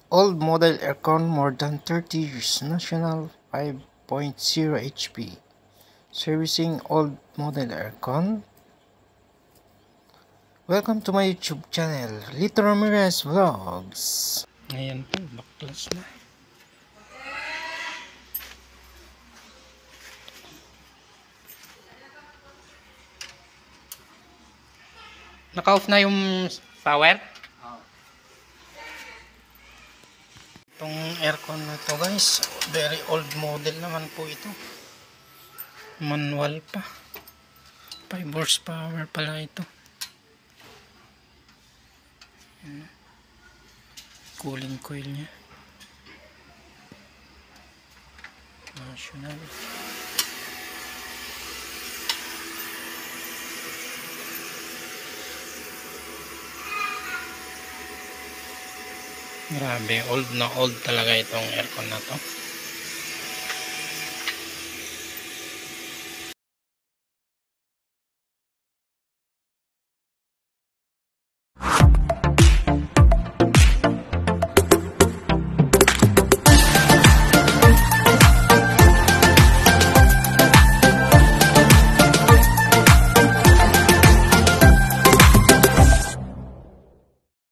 Old model aircon, more than 30 years. National 5.0 HP. Servicing old model aircon. Welcome to my YouTube channel, Lito Ramirez Vlogs. Ayan po, baklas na. Naka-off na yung power? Itong aircon na to guys, very old model naman po ito. Manual pa. 5 horsepower pala ito. Cooling coil nya. National. Grabe, old na old talaga itong aircon na to.